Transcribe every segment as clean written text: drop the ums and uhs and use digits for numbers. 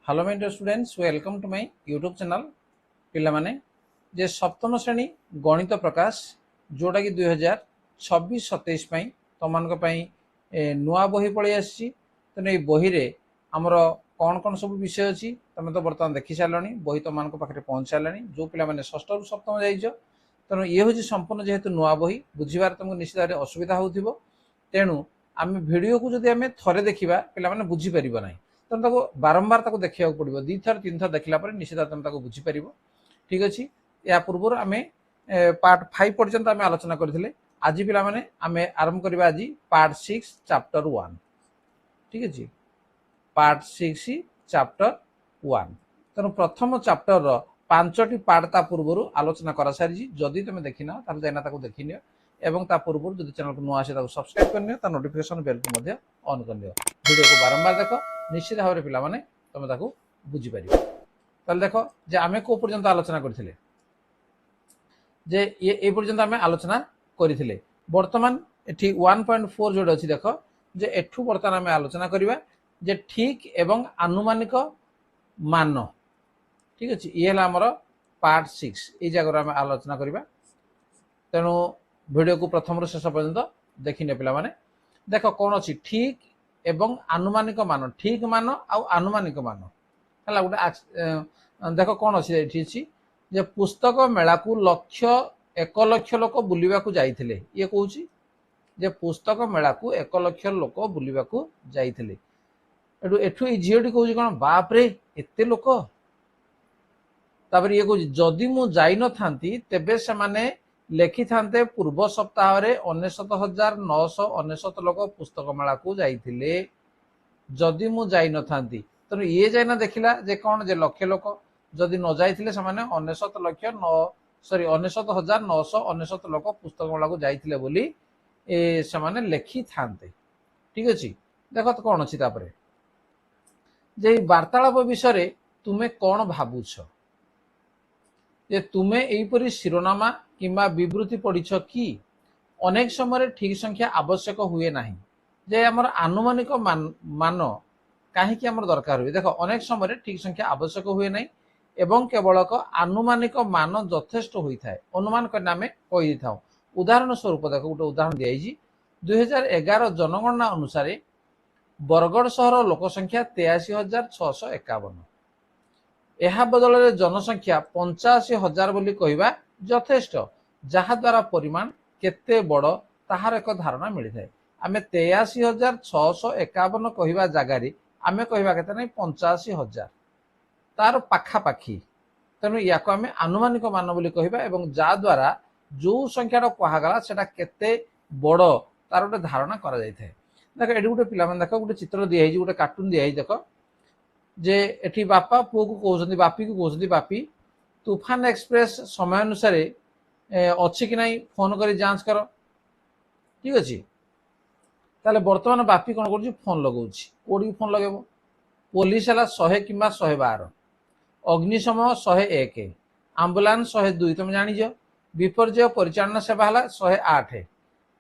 Hello my dear students, welcome to my YouTube channel. पिला माने जे सप्तम श्रेणी गणित प्रकाश जोटा कि 2026-27 तुम नुआ बही पलि आसी। तेणु ये बही रे आमर कौन कौन सब विषय अच्छी तुम तो बर्तमान देखी सारे बही तुम पाखे पहुँच सारे जो पे षष्ठ रु सप्तम जाइज। तेणु ये हूँ संपूर्ण जेहेतु नुआ बही बुझार तुमको निश्चित भाव असुविधा हो। तेणु आम भिडियो को जब आम थे देखा पे बुझीपर ना, तुम ताको बारंबार ताको देखा पड़ो, दी थर तीन थर देखला निश्चित तुम ताको बुझीपर। ठीक अच्छे। या पूर्व आम पार्ट 5 पर्यंत आम आलोचना करते। आज पिला माने आम आरंभ करवा आज पार्ट 6 चैप्टर 1। ठीक अच्छे, पार्ट 6 चैप्टर 1। तेणु प्रथम चैप्टर 5टी पार्ट पूर्व आलोचना कर सारी। जदि तुम देखी ना जाइना देखी नि एवं ता पूर्व जो चैनल को नुआ आसे सब्सक्राइब कर नोटिफिकेशन बेल को ऑन कर वीडियो को बारंबार देख, निश्चित भाव में पिला तुम ताको बुझीपर। ताल देख जे आम को पर्यंत आलोचना करथिले, जे ये पर्यंत आम आलोचना करथिले। वर्तमान एठी 1.4 जोड़े अच्छी देख जे एठू बर्तमान आम आलोचना करवा जे ठीक एवं आनुमानिक मान। ठीक अच्छे, ये आमर पार्ट 6 ये जगह आम आलोचना करवा। तेणु वीडियो को प्रथम शेष पर्यंत देखने पिला माने देख कौन अच्छी ठीक एवं आनुमानिक मान, ठीक मान आनुमानिक मान है गोटे। देख कौन अच्छी जे पुस्तक मेला को 1 लक्ष लोक बुलवाक जाइथिले। ये कहूँ जे पुस्तक मेला को 1 लक्ष लोक बुलवाक जाइथिले। एठू झीटी कहूँ कौन बापरे एते लोक। तापर ये कहूँ जदि मु जाई न थांती तेबे से माने लेखि थांते पूर्व सप्ताह रे 69,999 लोक पुस्तक मेला को जाइथिले। जदि मु जाई न थांती तेणु ये जाइना देखिला जे कौन जे लक्षे लोक जदि न जाइथिले से माने 69,999 लोक पुस्तक मेला को जाइथिले बोली से माने लेखि थांते। ठीक अच्छे। देख तो कौन अच्छी तापरे जे वार्तालाप विषय तुमे कौन भावुछ, जे तुमे एपरी शिरोनामा किंबा विवृत्ति पढ़िछ कि अनेक समय ठीक संख्या आवश्यक हुए नहीं, जे आमर आनुमानिक मान कहीं आमर दरकार हुए। देख अनेक समय ठीक संख्या आवश्यक हुए नहीं एवं केवल एक आनुमानिक मान यथेष्ट होता है। अनुमान करना आम कही था। उदाहरण स्वरूप देख गोटे उदाहरण दिखाई 2011 जनगणना अनुसार बरगढ़ सहर लोकसंख्या 83,651। यह बदल जनसंख्या 85,000 बोली कहवा यथेष्ट, जहा द्वारा परिमाण केते बड़ ताहार एक धारणा मिलता है। आम 83,651 कहवा जगार आम कहवा के 85,000 तार पाखापाखी। तेणु या आम आनुमानिक मान बोली कहवा एवं जा द्वारा जो संख्या कहगला सेटा केते बड़ तार गोटे धारणा करा जाय थाए। देख ये गोटे पिला देख गोटे चित्र दिखाई, गोटे कार्टून दिखाई। देख जे एठी बापा पुओ को कहते बापी को कहते बापी तूफान एक्सप्रेस समय अनुसार अच्छी कि नहीं फोन कर जांच कर। ठीक अच्छे। ताले बर्तमान बापी कौन कर फोन लगौर कौटी फोन लगे पुलिस है 100 कि 112, अग्निशम 101, आंबुलांस 102 तुम जान, विपर्य परिचालन सेवा है 108,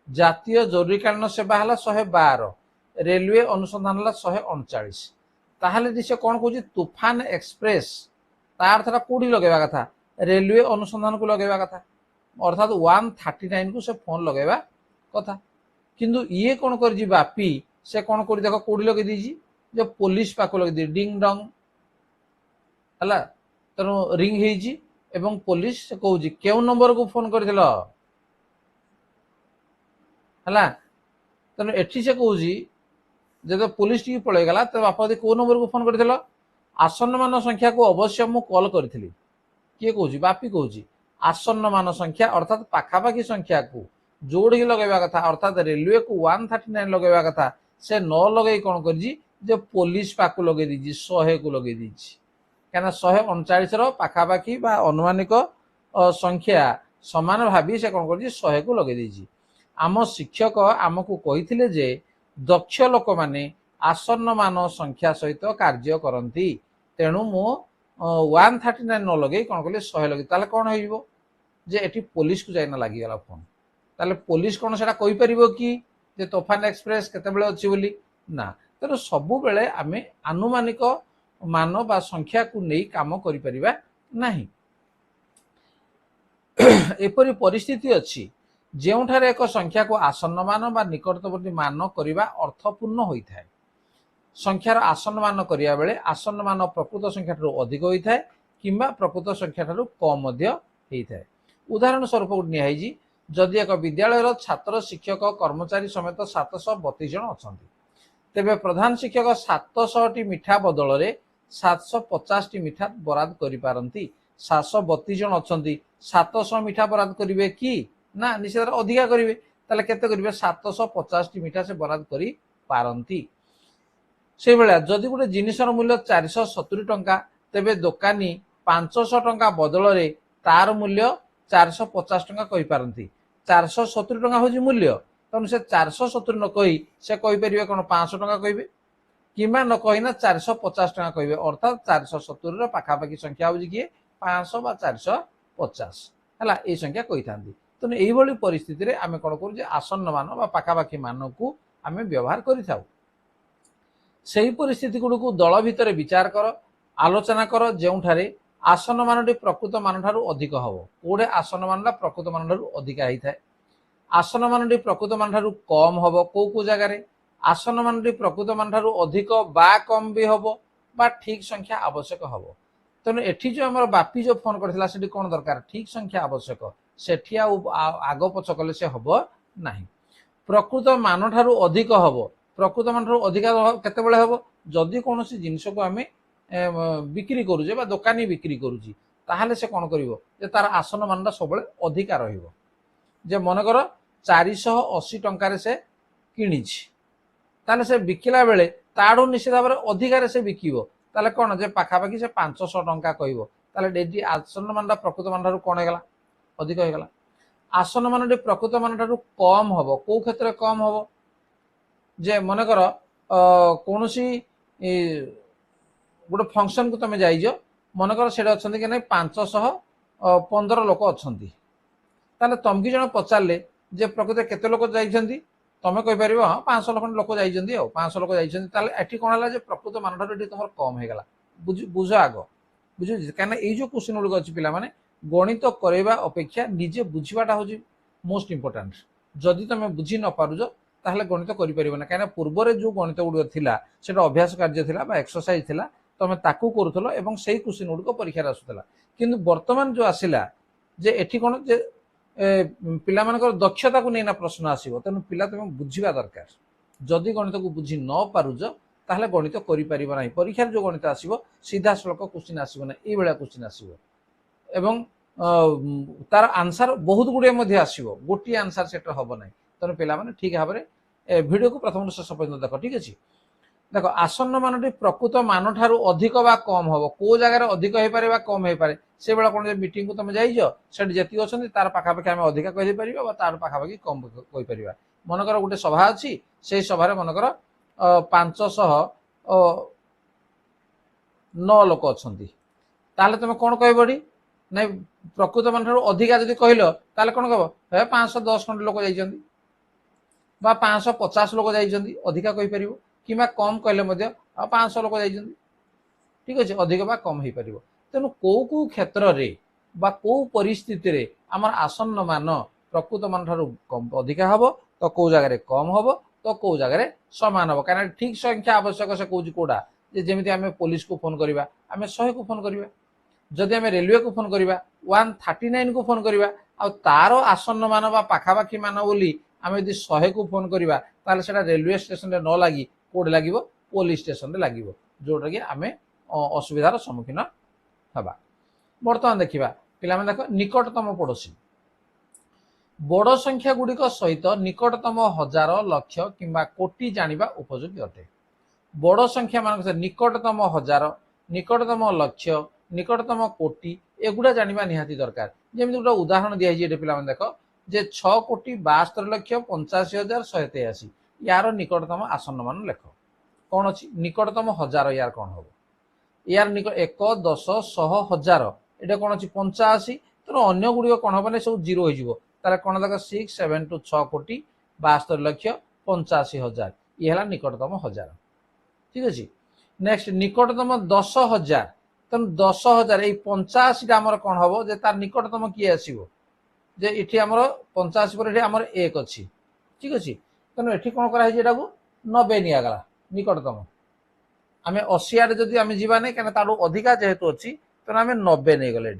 जातीय जरूरीकालीन सेवा है 112, रेलवे अनुसंधान है 139। ताहले से कौन कह तूफान एक्सप्रेस तार अर्थ कौटी लगेगा कथा रेलवे अनुसंधान को लगेगा कथा, अर्थात 139 को से फोन लगेगा कथा। किंतु ये कौन कर बापी से कौन कर देख कौटी लगे दीजिए जो पुलिस पाक लगे दी डिंग डंग है। तेणु रिंग एवं पुलिस से कहूँ क्यों नंबर को फोन कर तेणु एठी से कहूँ जब पुलिस टी पलैगला तो बापा कौ नंबर को फोन कर आसन्न मान संख्या को अवश्य मु कॉल करी। किए कहूँ बापी कहूँ आसन्न मान संख्या अर्थात पाखापाखी संख्या को जोड़ी लगेगा कथा, अर्थात रेलवे को 139 लगेगा कथा से न लगे कौन कर पुलिस पाक लगे दी 100 को लगे दी क्या 139 पाखापाखी अनुमानिक संख्या समान भावी से कौन कर 100 को लगे दी। आम शिक्षक आमको कही जे दक्ष लोक माने आसन्न मान संख्या सहित कार्य करती। तेणु मु 139 न लगे कौन कले 100 लगे ताले कौन हो जे एटी पुलिस को जाइना लगिगला फोन। ताले पुलिस कौन से कही पार कि जे तूफान एक्सप्रेस केतेबेले अच्छी बोली ना। तेणु सबु बेले आमे आनुमानिक मान बा संख्या को नहीं काम करि परिबा नाही। एपरी परिस्थिति अछि जेउठारे एक संख्या को आसन्न मान बा निकटवर्ती मान करिबा अर्थपूर्ण होइथाय। संख्यार आसन्न मान करिया बेले आसन्न मान प्रकृत संख्या ठारू अधिक होइथाय किंबा प्रकृत संख्या ठारू कम मध्य होइथाय। उदाहरण स्वरूप निहाइजी जदि एक विद्यालय छात्र शिक्षक कर्मचारी समेत 732 जन अछंती तेबे प्रधान शिक्षक 700 टी मिठा बदल रे 750 टी मिठा बराद करि पारंती। 732 जन अछंती 700 मिठा बराद करिवे कि ना निश्चित अधिका करिवे ताले केते करिवे 750 टी मिठा से बराद करि पारंती। से बेला जदि गोटे जिनिसर मूल्य 470 टंका तेबे दोकानी 500 टंका बदल रे तार मूल्य 450 टंका कहि पारंती। 470 टंका होजी मूल्य तनु से 470 न कहि से कहि परिवे कोन 500 टंका कहिवे किमा न कहिना 450 टंका कहिवे अर्थात 470 रो पाखा पाखी संख्या होजी कि 500 बा 450 हला ए संख्या कहि थांदी। तनु एई भली परिस्थिति रे आमे कोन करू जे आसन्न मान बा पाखा पाखी मान को आमे व्यवहार करि थाउ। सेही परिस्थिति गुडको दल भितर विचार कर आलोचना कर जेउठारे आसन्न मानटी प्रकृत मान ठारू अधिक हबो कोडे आसन्न मानला प्रकृत मान ठारू अधिक आइथाय। आसन्न मानटी प्रकृत मान ठारू कम हबो को जगह रे आसन्न मानटी प्रकृत मान ठारू अधिक बा कम भी हबो बा ठीक संख्या आवश्यक हबो। तने एठी जो हमर बापी जो फोन करथिला सेठी कोन दरकार ठीक संख्या आवश्यक सेठी आगो पछ कले से हबो नाही। प्रकृत मान ठारू अधिक हबो प्रकृत मान ठारू अधिक केते बेले हबो जदि कोनोसी जिंस को हमें बिक्री करूजे बा दोकानी बिक्री करूची ताहले से कोन करिवो जे तार आसन्न मानटा सबले अधिका रहिवो। जे मन कर 480 टंका रे से किनिछि ताले से बिकिला बेले ताडो निश्चित भाबरे अधिका रे से बिकिवो ताले कोन जे पाखा पाखी से 500 टंका कहिवो ताले डेडी आसन्न मानटा प्रकृत मान ठारू कोन हेगला अधिक हेगला। आसन्न मानटी प्रकृत मान ठारू कम हबो को क्षेत्र कम हबो जे मन कर कोनोसी गोटे फंक्शन को तुम जाइज मनकर से अच्छा कि नहीं 515 लोक अच्छा ताले तमकी जन पचारे जे प्रकृत केते लोक जाइछंती तुम कहीपर हाँ 500 लोक लोक जाइछंती 500 लोक जाइछंती ताले एठी कोन हला जे प्रकृत मान ठारू एठी तमर कम हे गला बुझ आग बुझ काना ए जो क्वेश्चन गुड अछि पिला माने गणित करैबा अपेक्षा निजे बुझिबाटा होजी मोस्ट इंपोर्टेंट। जदि तुम बुझी न पारुज ताहले गणित करि परिबो ना काना पूर्व रे जो गणित गुड थिला सेटा अभ्यास कार्य थिला बा एक्सरसाइज थिला तमे ताकू करूथलो एवं सेही क्वेश्चन गुड को परीक्षा आसुतला। किंतु वर्तमान जो आसिला जे एठी कोन जे पिला मानकर दक्षता को नेना प्रश्न आसीबो तनु पिला तमे बुझिबा दरकार। जदि गणित को बुझी न पारुज ताहले गणित करि परिबो नाही। परीक्षा जो गणित आसीबो सीधा सलक क्वेश्चन आसीबो ना ए बेला क्वेश्चन आसीबो एवं तार आंसर बहुत गुडे मध्ये आसीबो गोटी आंसर सेट हबो नाही। तनु पिला माने ठीक भाबरे वीडियो को प्रथम शेष पर्यंत देखो ठीक अछि। देखो आसन्न मानटी प्रकृत मान ठारू अधिक बा कम हबो को जगह अधिक हो पारे बा कम हो पारे से बेला कोन मीटिंग को तुम जाइजो सेठी जेति अछंती तार पाखा पाखी हमें अधिक कहि परिबा बा तार पाखा पाखी कम कहि परिबा। मनकर गोटे सभा अछि सेही सभा रे मनकर 509 लोक अछंती ताले तुम कोन कहबडी नै प्रकृत मान ठारू अधिका जदि कहिलो ताले कोन कहबो हे 510 खंड लोक जाइछंती बा 550 लोक जाइछंती अधिका कहि परिबो किमा कम कहले मध्य 500 लोक जाइछंती ठीक अछि अधिक बा कम हे परिबो। तेनु को क्षेत्र रे बा को परिस्थिति रे हमर आसन्न मान प्रकृत मान ठारू कम अधिका हबो तो को जगह रे कम हबो तो को जगह रे समान हबो कारण ठीक संख्या आवश्यक से कहूची कोडा जे जेमिति हमें पुलिस को फोन करिबा हमें 100 को फोन करिबा जदि हमें रेलवे को फोन करिबा 139 को फोन करिबा आ तारो आसन्न मान बा पाखा पाखी मान बोली हमें यदि 100 को फोन करिबा ताले सेटा रेलवे स्टेशन रे न लागी कोड लागिवो पुलिस स्टेशन रे लागिवो जोटा कि आमे असुविधार सम्मुखीन हबा। वर्तमान देखिबा पिला माने देखो निकटतम पड़ोसी बड़ संख्या गुडी को सहित निकटतम हजार लक्ष किंबा कोटी जानिबा उपयोगी अटे। बड़ संख्या मान निकटतम हजार निकटतम लक्ष निकटतम कोटी एगुडा जानिबा निहाती दरकार। जेमिति गोटे उदाहरण दिया जे पिला माने देखो जे 6 कोटी 72 लक्ष 85,183 यार निकटतम आसन्न मान लेख कौन अच्छी निकटतम हजार यार कौन हम यार निकट 1 10 100 1000 ये कौन अच्छी 85 तो अन्य गुड़िक कौन हम सब जीरो हो कौन देख 6 7 टू 6 कोटी 72 लक्ष 85,000 ये है निकटतम हजार ठीक अच्छे। नेक्स्ट निकटतम 10,000 तेणु 10,000 ये 85टा आमर कौन हम जे तार निकटतम किए आसो जे इठी आमर 85 पर आमर 1 अच्छी ठीक अच्छे तेणु ये कौन कराई 90 निगला निकटतम आम 80 आड़े जदि आम जावानी कहीं ताठू अधिका जेहेतु अच्छी तेणु आम 90 नहीं गले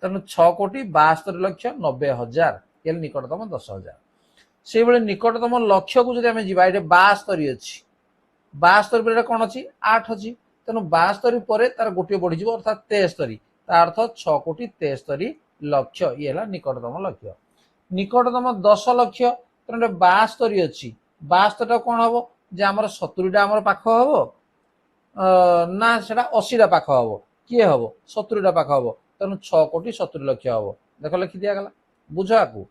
तेणु 6,72,90,000 ये निकटतम 10,000 से भाई निकटतम लक्ष्य को जब आम जा 72 अच्छी 72 पर कौन अच्छी 8 अच्छी तेणु 72 पर तार गोटे बढ़ी अर्थात 73 अर्थ 6,73,00,000 ये है निकटतम लक्ष्य निकटतम 10 लक्ष तेणु 72 अच्छी 72टा कौन हम जे आम 70टा आम पाख हम ना से 80टा पाख हम किए हम 70टा पाख हम तेणु 6,70,00,000 हम देख लिखि दिगला बुझ आपको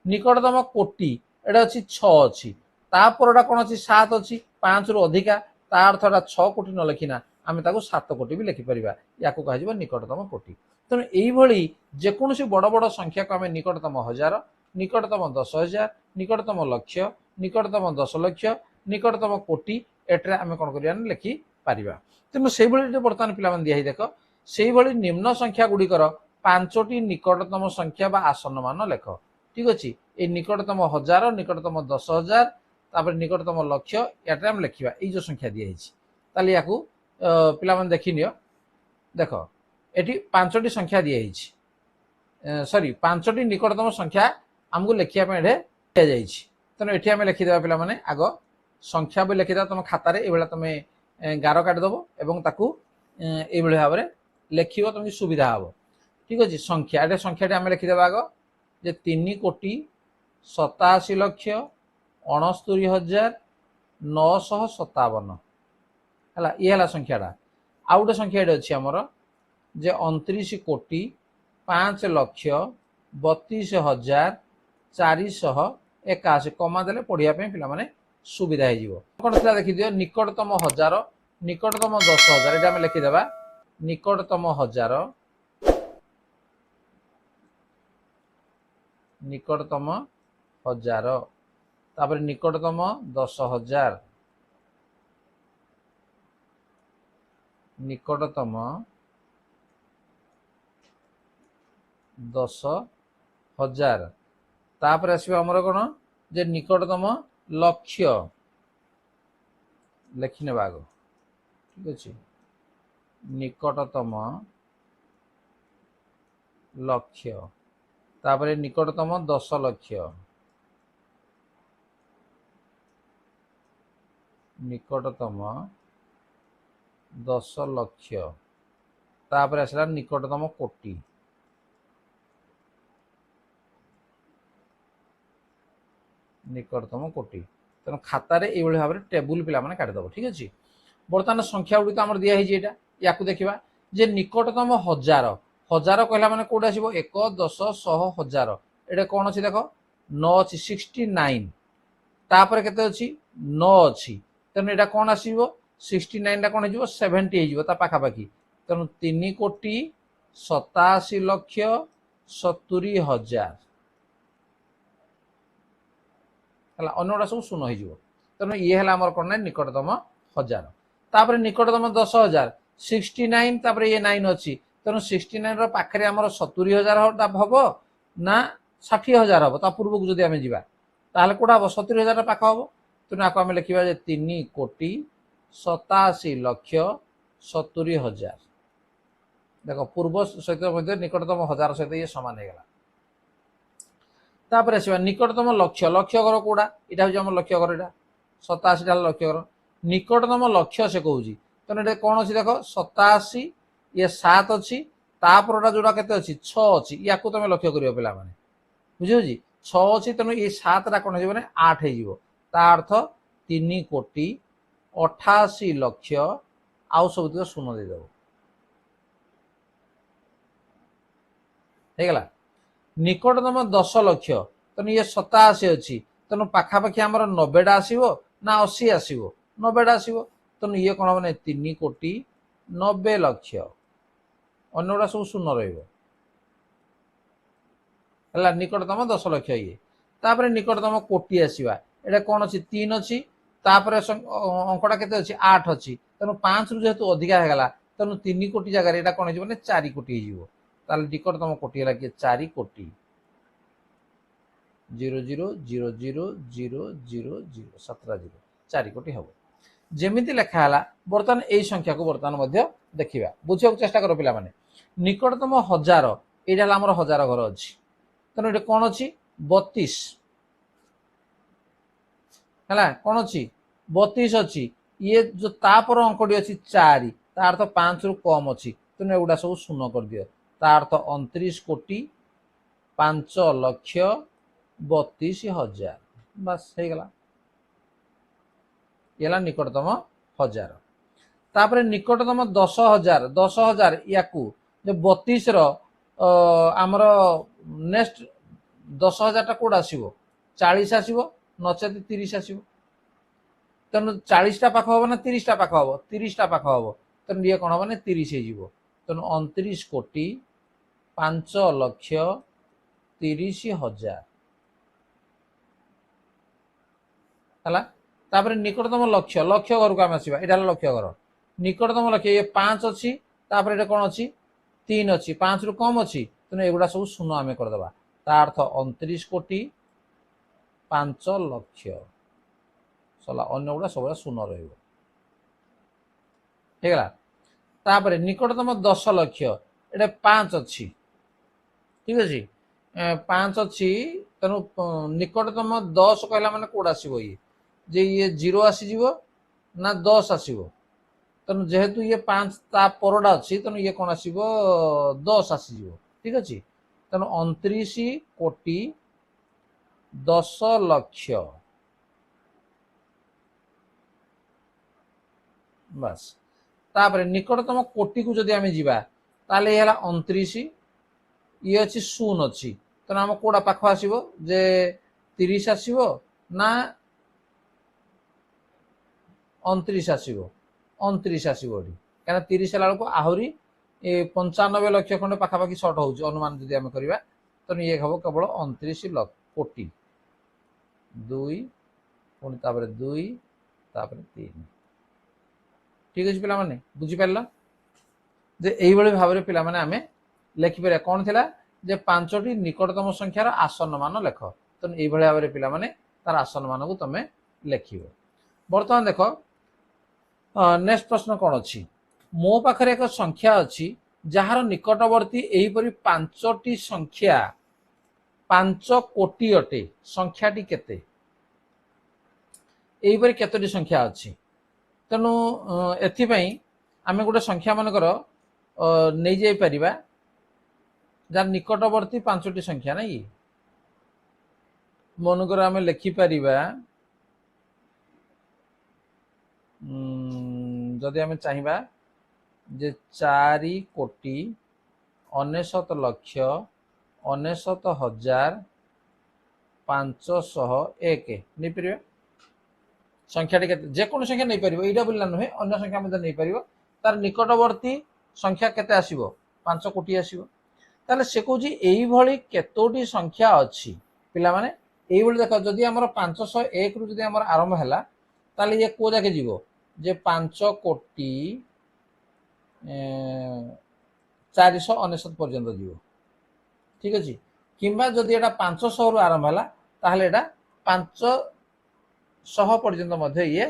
निकटतम कोटी एटा अच्छी 6 अच्छी तापरटा कौन अच्छी 7 अच्छी 5 रु अधिका ता अर्थ 6 कोटी न लिखिना आम 7 कोटी भी लिखिपर या कह निकटतम कोटी तेणु यही जेकोसी बड़ बड़ संख्या को आम निकटतम 1000 निकटतम 10,000 निकटतम लक्ष निकटतम 10 लक्ष निकटतम कोटी एटे आम कौन कर लिखिपर तेणु से बर्तमान पिला दिखाई देख से निम्न संख्या गुड़िकर 5टी निकटतम संख्या बा आसन मान लेख ठीक अच्छे ये निकटतम 1000 निकटतम 10,000 तापर निकटतम लक्ष्य या लिखा ये जो संख्या दिखाई ताली या पिला देखी नियो देख ये 5टी संख्या दिखाई सॉरी 5टी निकटतम संख्या आमको लिखापी दि तेणु ये आम लिखिदे पिला आग संख्या भी लिखिद तुम खातार ये तुम गार काटिदेव और ताकू ये भाव में लिख तुम सुविधा हम ठीक अच्छे संख्या ये संख्या आम लिखिदे आग जे 3,87,69,957 है ये है संख्याटा आउ गोटे संख्या अच्छी आमर जे 29,32,32,481 कमा देले पढ़ाई पिला सुविधा हो कौन था देखी दियो निकटतम 1000 निकटतम 10,000 ये लिखिदेवा निकटतम 1000 निकटतम 1000 तापर निकटतम 10,000 निकटतम 10,000 तापर आसो आमर कौन जे निकटतम लक्ष्य लिखने आग ठीक अच्छे निकटतम लक्ष्य तापर निकटतम 10 लक्ष निकटतम 10 लक्ष तापर आसला निकटतम कोटी निकटतम कोटी तेणु खातार ये भाव में टेबुल पिला काटिदेव ठीक अच्छे बर्तमान संख्या गुड़ी तो आम दिखाई या देखा जे निकटतम 1000 1000 कहला माने कौट आसो 1 10 100 1000 ये कौन अच्छी देख 9 अच्छी 69 तापर केते अच्छी 9 अच्छी तेणु यहाँ कौन आसो 69 कौन हो 70 हो पाखापाखि तेणु 3,87,70,000 अन्यटा सब शून्य हो तेणु ये है कौन ना निकटतम 1000 तापर निकटतम 10,000 69 तापर ये 9 अच्छी तेणु 69 पाखे आम 70,000 हम ना 60,000 हम पूर्वक जदि आम जाए कौटा हम 70,000 पाख हम तेणु आपको आम लिखा 3,70,70,000 देख पूर्व सहित निकटतम 1000 सहित ये सामान होगा तापर आसवा निकटतम लक्ष्य लक्ष्य घर कौटा यहाँ हूँ आम लक्ष्य घर यहाँ 87टा लक्ष्य घर निकटतम लक्ष्य से कौन तेणु ये कौन अच्छी देख 87 ये 7 अच्छी तापरटा जोड़ा के अच्छी 6 अच्छी या तुम लक्ष्य कर पे बुझे 6 अच्छी तेणु ये 7टा कौन हो 8 हो अर्थ 3,88,00,000 आउ सब शून्य देदेव होगला निकटतम 10 लक्ष तेणु ये 87 अच्छी तेणु पाखापाखि आम 90टा आसो ना 80 आसो 90टा आसो तेणु ये कौन हम 3,90,00,000 अन्यटा सब शून्य रहा निकटतम 10 लक्ष ये तापर निकटतम कोटी आसवा ये कौन अच्छी 3 अच्छी तापर अंकटा केते अछि 8 अछि तेणु 5 रु जेहेतु अधिका हेगला तेणु 3 कोटी जगह एटा कोन हिजो ने 4 कोटी हिजो ताले निकटतम कोटी हला कि 4 कोटी 000000 17 जीरो 4 कोटी हबो जेमिति लेखा हला वर्तमान एई संख्या को वर्तमान मध्य देखिबा बुझियो चेष्टा करो पिला माने निकटतम हजार एटा हला हमर हजार घर अछि तेणु एटा कोन अछि 32 हला कोन अछि 32 अछि ये जो तापर अंकडी अछि 4 ता अर्थ 5 रु कम अछि तेणु एगुडा सब शून्य कर दियो ता अर्थ 29 कोटी 5 लक्ष 32,000 बस हे गला येला निकटतम हजार तापर निकटतम 10,000 याकू जो 32 रो आमर नेक्स्ट 10,000 टा कोड आसीबो 40 आसीबो नचेत 30 आसीबो तेणु 40 टा पाख हबो ना 30 टा पाख हबो 30 टा पाख हबो तेणु ये कोन हबो ना 30 हे जीवो तेणु 29 कोटी 5 लक्ष 30,000 हला तापर निकटतम लक्ष्य लक्ष्य घर को आम आसीबा एटा लक्ष्य घर निकटतम लक्ष्य ये 5 अछि तापर एटा कोन अछि 3 अछि 5 रु कम अछि तेणु एगुडा सब शून्य आमे कर देबा ता अर्थ 29 कोटी 5 लक्ष सला अन्य गुडा सब शून्य रहइबो हेगला तापर निकटतम 10 लक्ष एटा 5 अछि ठीक अछि 5 अछि तेणु निकटतम 10 कहला माने कोड आसीबो जे ये 0 आसी जीवो ना 10 आसीबो तेणु जेहेतु ये 5 ता परडा अछि तेणु ये कोन आसीबो 10 आसी जीवो ठीक अछि तेणु 29 कोटी 10 लक्ष बस तापर निकटतम कोटी को जदि आमे जीवा ताले हला 29 ये अछि 0 अछि तेणु हम कोडा पाख आसीबो जे 30 आसीबो ना 29 आसीबो 29 आसीबो एठी काना 30 हला को आहुरी 95 लक्ष खंड पाखा पाखी शॉर्ट होउछ अनुमान जदि आमे करिवा तेणु ये हबो केवल 29 लक्ष कोटी 2 पुणी तापर 2 तापर 3 ठीक अछि पिला माने बुझी पारला जे एई बळे भाबरे पिला माने आमे लेखि पारे कोन थिला जे पांचटी निकटतम संख्यार आसन मान लेख तेणु एई बळे भाबरे पिला माने तार आसन मान को तमे लेखिबो वर्तमान देखो नेक्स्ट प्रश्न कौन अच्छी मो पाखरे एक संख्या अच्छी जार निकटवर्ती एहीपरि 5टी संख्या 5 कोटी अटे संख्याटी केते एहीपरि केतोटी संख्या अच्छी तेणु एथिपाई आमे गोटे संख्या मनकर नहीं जाई परिबा जार निकटवर्ती 5टी संख्या ना मनकर आमे लिखि परिबा जदि आमे चाहिबा जे 4 कोटी 99 लक्ष 99,501 नहीं परिबा संख्याटी केते जे कोन संख्या नहीं परिबो एटा बोलला नहे अन्य संख्या मते नहीं परिबो तार निकटवर्ती संख्या केते आसीबो 5 कोटी आसीबो ताले से कहूजी एई भली केतोटी संख्या अछि पिला माने एई भली देखो जदि हमर 501 रु जदि हमर आरंभ हैला ताले ये को जाके जीवो जे 5 कोटी 499 पर्यंत जीवो ठीक अछि किंबा जदि एटा 500 रु आरंभ हैला ताहले एटा 500 पर्यंत मध्य ये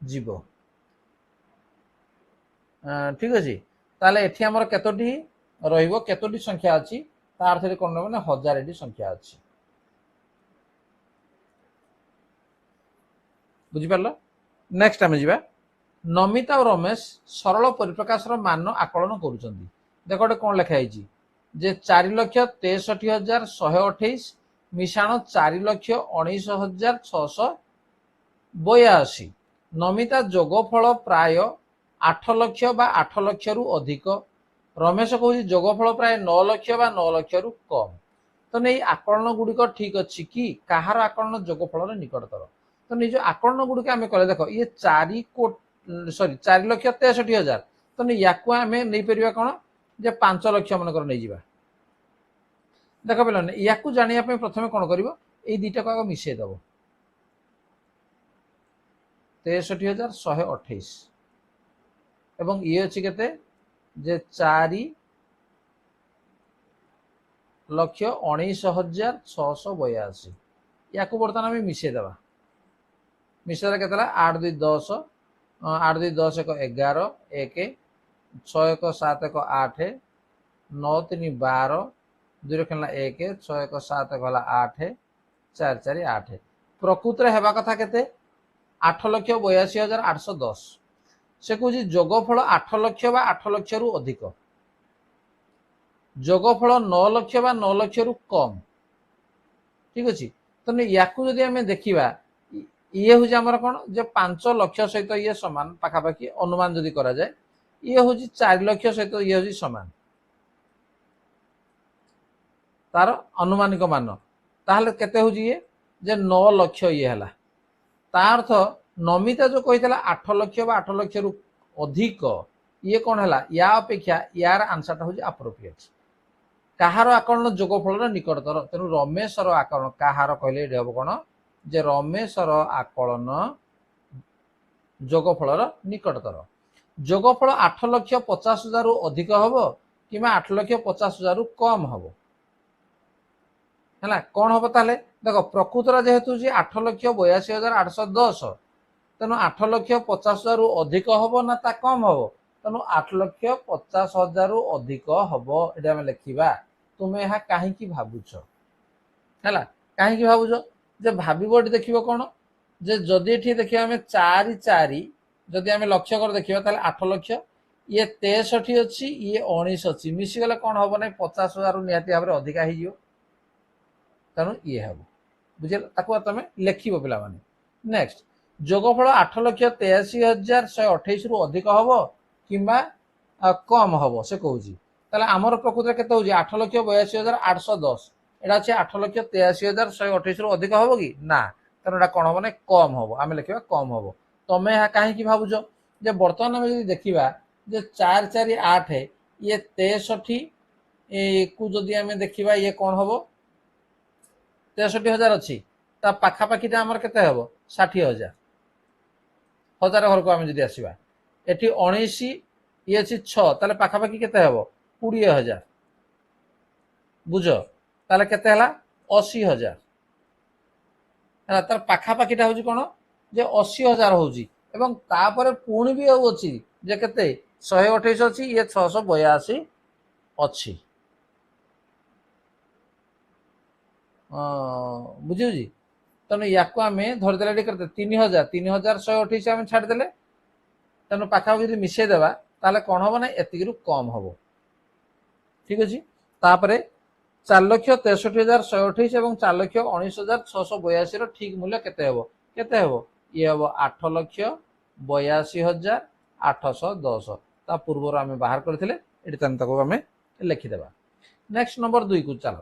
जीवो ठीक अछि ताले एठी हमर केतोटी रहिबो केतोटी संख्या अछि ता अर्थ रे कोन माने 1000 टी संख्या अछि बुझी पारलो नेक्स्ट आमे जीवा नमिता और रमेश सरल परिप्रकाश मान आकलन करुचंदी देखो गोटे कौन लिखा है जे 4,63,128 मिशाण 4,19,682 नमिता जोगफल प्राय 8 लक्ष बा 8 लक्ष रु अधिक रमेश कहूँ जोगफल प्राय 9 लक्ष बा 9 लक्ष रु कम तो नहीं आकलन गुड़िक ठीक अच्छी कि कहार आकलन जोगफल निकटतर तो निज आकलन गुड़िक आम कले देख ये 4,63,1,63,000 तो नहीं या आम नहीं पार कौन जे 5 लक्ष मनकर नहीं जा देख पे या जानापी प्रथम कौन कर दीटा को आग मिसेदब 63,128 এবং ଇଏ ଅଛି କେତେ ଯେ 4,19,682 याकू बर्तमान आम मिसेदेवा मिसेदा के 8 2 10 8 2 10 1 11 1 6 1 7 1 8 9 3 12 2 खेलना 1 6 1 7 1 8 4 4 8 प्रकृत हेबा कथा केते 8,82,810 से कौन जोगफल 8 लक्ष बा 8 लक्ष रु अधिक जोगफल 9 लक्ष बा 9 लक्ष रु कम ठीक अच्छे तेनाली या आम देखा ये हूँ आमर कौन जे 5 लक्ष सहित ये सामान पाखापाखि अनुमान जदि करा जाए ये हूँ 4 लक्ष सहित ये हूँ सामान तार अनुमानिक मान ताहले केते हूँ ये जे 9 लक्ष ये है तार अर्थ नमिता जो कही 8 लक्ष बा 8 लक्ष रु अधिक ये कौन है या अपेक्षा यार आंसरटा हूँ अप्रोप्रिएट कहार आकलन जोगफल निकटतर तेणु रमेशर आकलन कहार कहले ये हम कौन जे रमेशर आकलन जोगफल निकटतर जोगफल 8,50,000 रु अधिक हम कि 8,50,000 रु कम हम है कौन हम ताले देख प्रकृतर जेहेतु 8,82,810 तेणु 8,50,000 रु अधिक हम ना ता कम हम तेणु 8,50,000 रु अधिक हम ये आम लिखा तुम्हें यह कहीं भावुच है कहीं भावुच जे भाव देख कौन जे जदि ये देखिए आम 4 4 जदि आम लक्ष्य कर देखा 8 लक्ष ये 63 अच्छी ये 19 अच्छी मिसीगले कौन हम ना 50,000 निहाती भाव में अधिका हो तेणु ये हम बुझे तुम लिख पिला नेक्स्ट जोगफल 8,83,128 रु अधिक हम कि कम हम से कहूँ आमर प्रकृत के 8,82,810 एटा अच्छे 8,83,128 रु अधिक हम कि ना तेना एटा कौन हम ना कम हम आम लिखा कम हम तुम्हें यह कहीं भावुच जे बर्तमान आम देखा जे 4 4 8 ये 63 को जदि आम देखा ये कौन हम 63,000 अच्छी पाखापाखी आमर के 60,000 हजार घर को आम जब आसवा एटी 19 ये अच्छी 6 ताले पाखापाखि के 20,000 बुझ ताले के 80,000 है तार पाखापाखिटा हूँ कौन जे 80,000 हूँ पुणी भी अच्छी जे के 128 अच्छी ये 682 अच्छी बुझे तेणु या आम धरदे करते 3,000 3,128 आम छाड़दे तेणु पाखापाखि जो मिसेदेवा ताले कौन हम ना एतिक कम हम ठीक अच्छे 4,63,128 और 4,19,682 ठीक मूल्य केते ये हम 8,82,810 ता पूर्व आम बाहर करते आम लिखिदेवा नेक्स्ट नंबर 2 को चलो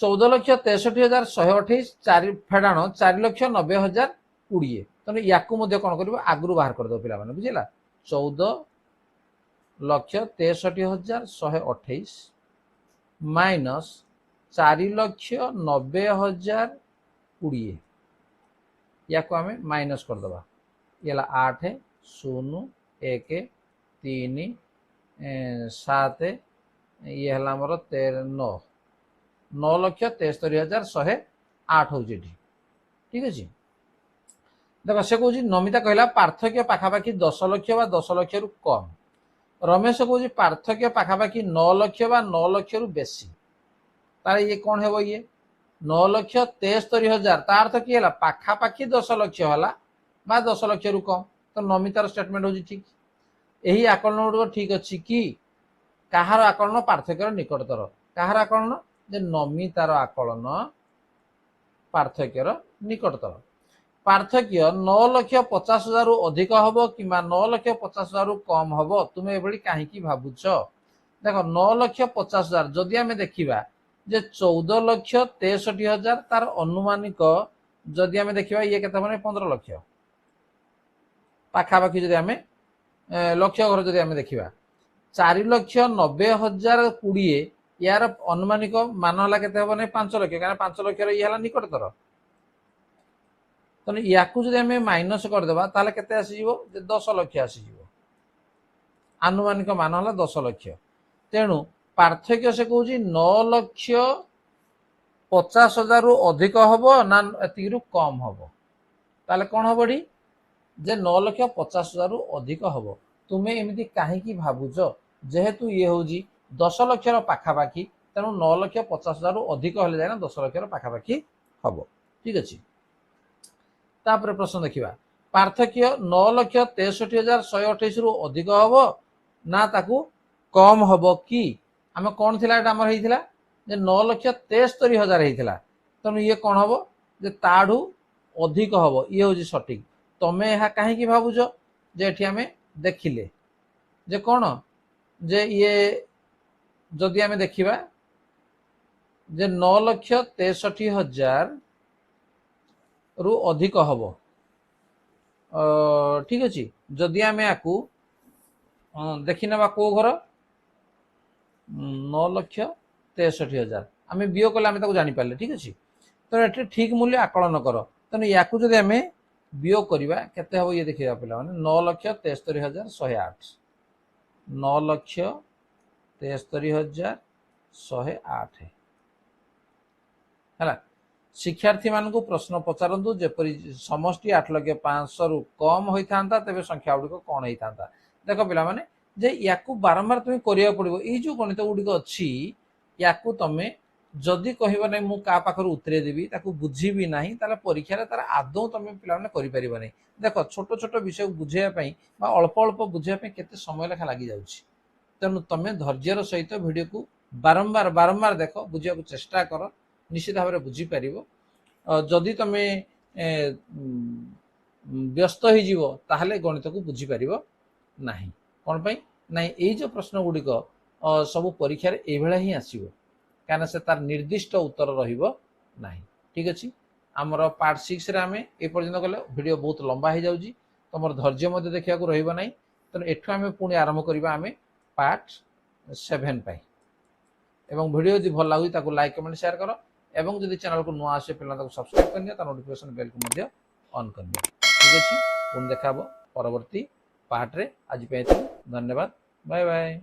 14,63,128 4 फेड़ाण 4,90,020 तेनाली या कौन कर आगु बाहर करदे पे बुझेगा 14,63,128 माइनस 4,90,020 या आम माइनस करदे ये 8 0 1 3 7 ये मोर 9 9,73,108 हूँ ठीक अच्छे देख से कौन नमिता कहला पार्थक्य पाखापाखि 10 लक्ष बा 10 लक्ष रु कम रमेश कौन पार्थक्य पाखापाखि 9 लक्ष बा 9 लक्ष रु बेसी तारे ये कौन है ये 9,73,000 तार अर्थ किए पाखापाखि 10 लक्ष है 10 लक्ष रु कम तो नमितार स्टेटमेंट हूँ ठीक यही आकलन गुड़ ठीक अच्छी कि कहार आकलन पार्थक्यर निकटतर कहार आकलन जे नमितार आकलन पार्थक्यर निकटतर पार्थक्य 9,50,000 रु अधिक हम कि 9,50,000 रु कम हम तुम्हें ये कहीं भावुच देख 9,50,000 जदि आम देखा जे 14,63,000 तार अनुमानिक जदि आम देखा ये के 15 लक्ष पाखापाखि जदि आम लक्ष्य घर जदि आम देखा 4,90,020 यार अनुमानिक मान है के 5 लक्ष क्या 5 लक्ष ये निकटतर तेणु या जब माइनस करदे ताले केते आसीजिवो जे 10 लाख आसीजिवो आनुमानिक मान है 10 लाख तेणु पार्थक्य से कहूँ 9,50,000 रु अधिक हम ना एति कम हम ताले कौन हम जे 9,50,000 रु अधिक हम तुम्हें एमती कहीं भावुच जेहेतु ये हूँ 10 लाख पाखापाखि तेणु 9,50,000 रु अधिक हेले जाए 10 लाख पाखापाखि हम ठीक अच्छे। तापर प्रश्न देखा पार्थक्य 9,63,128 रु अधिक हम ना ताकू कम हम कि आम कौन थी आम होता 9,73,000 होता तेणु ये कौन हम जे ताड़ू अधिक हम ये हूँ सठिक तमें यह कहीं भावुच जे एठी आम देखिले जे कौन जे ये जदि आम देखा जे 9,63,000 रु अधिक हम ठीक अच्छे जदि आम या देखी ना को घर 9,63,000 आम बियो कले आम जापारे ठीक अच्छे तेणु ये ठीक मूल्य आकलन कर तेणु या आम बियो करवा केते हम ये देखा पे 9,73,108 9,63,108 है शिक्षार्थी मान प्रश्न पचारतु जेपरी समष्टि 8,05,000 रु कम होता तेरे संख्या गुड़िक कौन होता देख पे जे या बारंबार तुम्हें करिया पड़ो ये जो गणित गुड़िक अच्छी या तुम्हें जदि कह ना मु का पाखर उतरे देवी बुझी ना तार परीक्षा तार आदौ तुम पे कर देख छोट छोट विषय बुझापी अल्प अल्प बुझापी केते समय लेखा लगी जाऊँगी तेणु तुम्हें धैर्यर सहित वीडियो को बारंबार बारंबार देख बुझा चेष्टा कर निश्चित भाव में बुझीपार जदि तुम्हें व्यस्त होताले गणित को बुझीपार ना कौन पाई ना ये जो प्रश्न गुड़िक सब परीक्षा ही आसो क्या से तार निर्दिष्ट उत्तर रहा ठीक अच्छे आमर पार्ट 6 आम एपर्यंत गले वीडियो बहुत लंबा हो जाऊँगी तुम धैर्य देखा रहा तेणु एठू आम पुणी आरंभ करवा आम पार्ट 7 पाई एवं वीडियो यदि भल लगे लाइक कमेंट शेयर कर एवं जदि चैनल को नुआ आसे पे सब्सक्राइब कर नोटिफिकेशन बेल को ऑन कर ठीक अच्छे पुणी देखा परवर्ती पार्ट रे आज धन्यवाद बाय बाय।